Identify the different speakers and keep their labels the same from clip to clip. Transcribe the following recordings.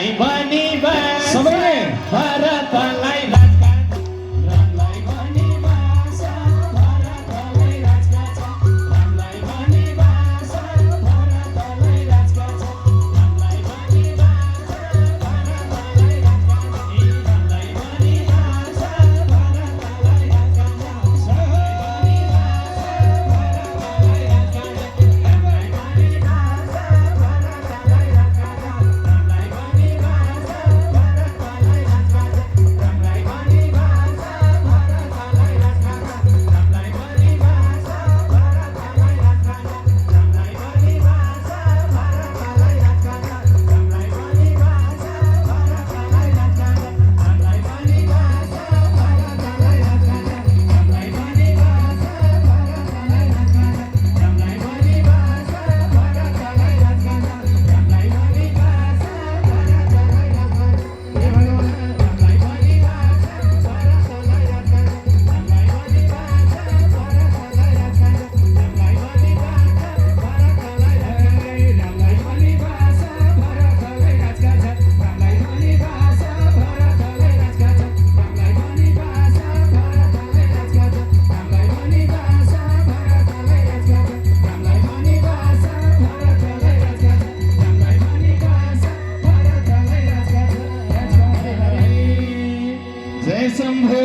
Speaker 1: रामलाई भनी
Speaker 2: सबैले
Speaker 1: भरतलाई राजकाज
Speaker 2: रामलाई भनी भाषा भरतलाई राजकाज रामलाई भनी भाषा भरतलाई राजकाज रामलाई भनी भाषा भरतलाई राजकाज रामलाई भनी भाषा भरतलाई राजकाज रामलाई भनी भाषा भरतलाई राजकाज रामलाई भनी भाषा भरतलाई राजकाज रामलाई भनी भाषा भरतलाई राजकाज रामलाई भनी भाषा भरतलाई राजकाज रामलाई भनी भाषा भरतलाई राजकाज रामलाई भनी भाषा भरतलाई राजकाज रामलाई भनी भाषा भरतलाई राजकाज रामलाई भनी भाषा भरतलाई राजकाज रामलाई भनी भाषा भरतलाई राजकाज रामलाई भनी भाषा भरतलाई राजकाज हे भगवान रामलाई भनी भाषा भरतलाई राजकाज रामलाई भनी भाषा भरतलाई राजकाज रामलाई भनी भाषा भरतलाई रामलाई भनी भाषा भरतलाई राजकाज रामलाई भनी भाषा भरतलाई राजकाज रामलाई भनी भाषा भरतलाई राजकाज रामलाई भनी भाषा भरतलाई राजकाज रामलाई भनी भाषा भरतलाई राजकाज रामलाई भनी भाषा भरतलाई राजकाज
Speaker 1: जय शम्भो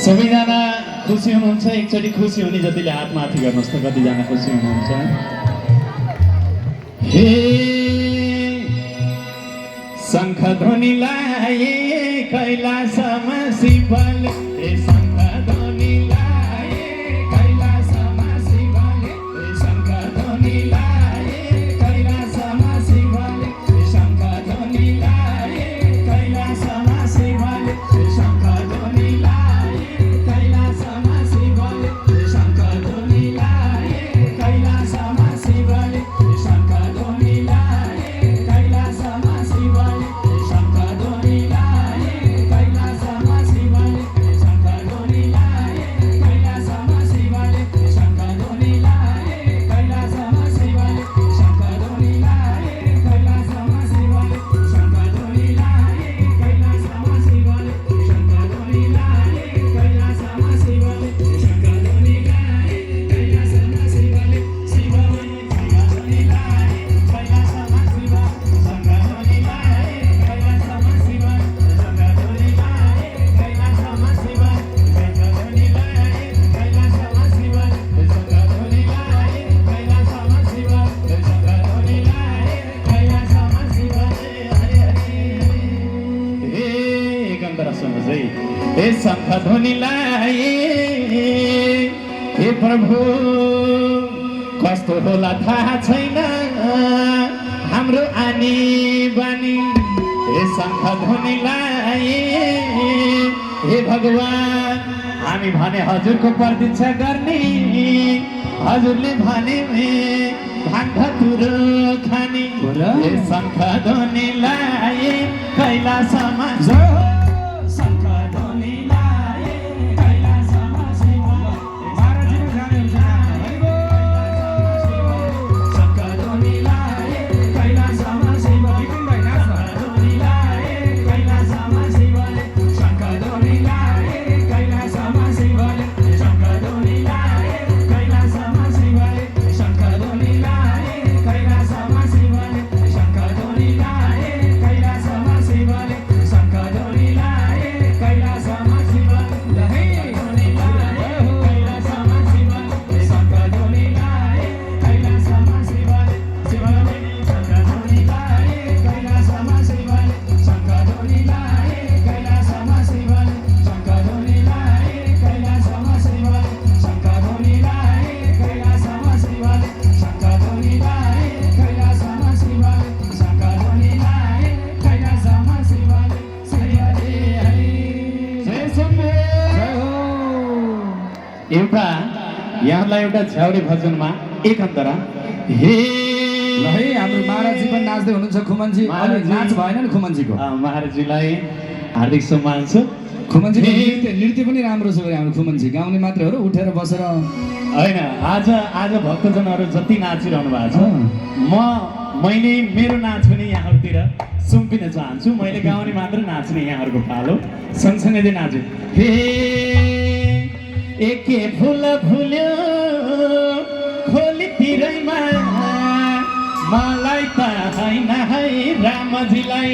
Speaker 1: सबैजना खुसी हुनुहुन्छ एकचोटि खुसी हुने जतिले हात माथि गर्नुहोस् त कतिजना खुसी हुनुहुन्छ हे शङ्ख ध्वनिलाई कैलासमा शिवले हे शङ्ख ध्वनिलाई कैलासमा शिवले हे शङ्ख ध्वनिलाई कैलासमा शिवले हे शङ्ख ध्वनिलाई कैलासमा शिवले हे शङ्ख ध्वनिलाई कैलासमा शिवले हे शङ्ख ध्वनिलाई कैलासमा शिवले हे शङ्ख ध्वनिलाई कैलासमा शिवले हे शङ्ख ध्वनिलाई कैलासमा शिवले हे शङ्ख ध्वनिलाई कैलासमा शिवले हे शङ्ख ध्वनिलाई कैलासमा शिवले हे शङ्ख ध्वनिलाई कैलासमा शिवले हे शङ्ख ध्वनिलाई कैलासमा शिवले हे शङ्ख ध्वनिलाई कैलासमा शिवले हे शङ्ख ध्वनिलाई कैलासमा शिवले शिवले ध्वनिलाई कैलासमा शिव शङ्ख ध्वनिलाई कैलासमा शिव शङ्ख ध्वनिलाई कैलासमा शिव शङ्ख ध्वनिलाई कैलासमा शिव शङ्ख ध्वनिलाई कैलासमा शिव शङ्ख ध्वनिलाई कैलासमा शिव हरे हरे एकन्तरा सुन्नुहोस् है हे शङ्ख ध्वनिलाई हे प्रभु कस्तो होला थाहा छैन हाम्रो आनी बानी हे शङ्ख ध्वनिलाई हे भगवान हामी भने हजुरको प्रतीक्षा गर्ने हजुरले भने भाङ धतुरो खाने हे शङ्ख ध्वनिलाई कैलासमा
Speaker 2: जय हो शङ्ख ध्वनिलाई कैलासमा शिव महाराजले गाने हुन्छ हरि बोल शङ्ख ध्वनिलाई कैलासमा शिव विपिन भाइ नाच्न ध्वनिलाई कैलासमा शिवले शङ्ख ध्वनिलाई कैलासमा शिवले शङ्ख ध्वनिलाई कैलासमा शिवले शङ्ख ध्वनिलाई कैलासमा शिवले शङ्ख ध्वनिलाई कैलासमा शिवले शङ्ख ध्वनिलाई कैलासमा शिवले लहै ध्वनिलाई कैलासमा शिवले शङ्ख ध्वनिलाई कैलासमा शिवले शिवले शङ्ख ध्वनिलाई कैलासमा शिवले शङ्ख ध्वनिलाई कैलासमा शिवले शङ्ख ध्वनिलाई कैलासमा शिवले शङ्ख ध्वनिलाई कैलासमा शिवले शङ्ख ध्वनिलाई कैलासमा शिवले शङ्ख ध्वनिलाई कैलासमा शिवले श्री हरि हरि
Speaker 1: जय शम्भो
Speaker 2: जय हो
Speaker 1: एउटा यहाँलाई एउटा झ्याउरे भजनमा एकन्तरा हे
Speaker 2: ल है हाम्रो महाराजजी पनि नाच्दै हुनुहुन्छ खुमनजी अलि
Speaker 1: महाराजजी।
Speaker 2: नाच भएन नि खुमनजीको
Speaker 1: महाराजजीलाई हार्दिक सम्मान छ
Speaker 2: खुमनजीको नृत्य पनि राम्रो छ हाम्रो खुमनजी गाउने मात्रै हो र उठेर बसेर
Speaker 1: होइन आज आज भक्तजनहरू जति नाचिरहनु भएको छ मैले मेरो नाच पनि यहाँहरूतिर सुम्पिन चाहन्छु। मैले गाउने मात्र नाच्ने यहाँहरूको पालो सँगसँगै चाहिँ नाच्छु। हे एके फुल फुल्यो खोलीतिरैमा मलाई त होइन है रामजीलाई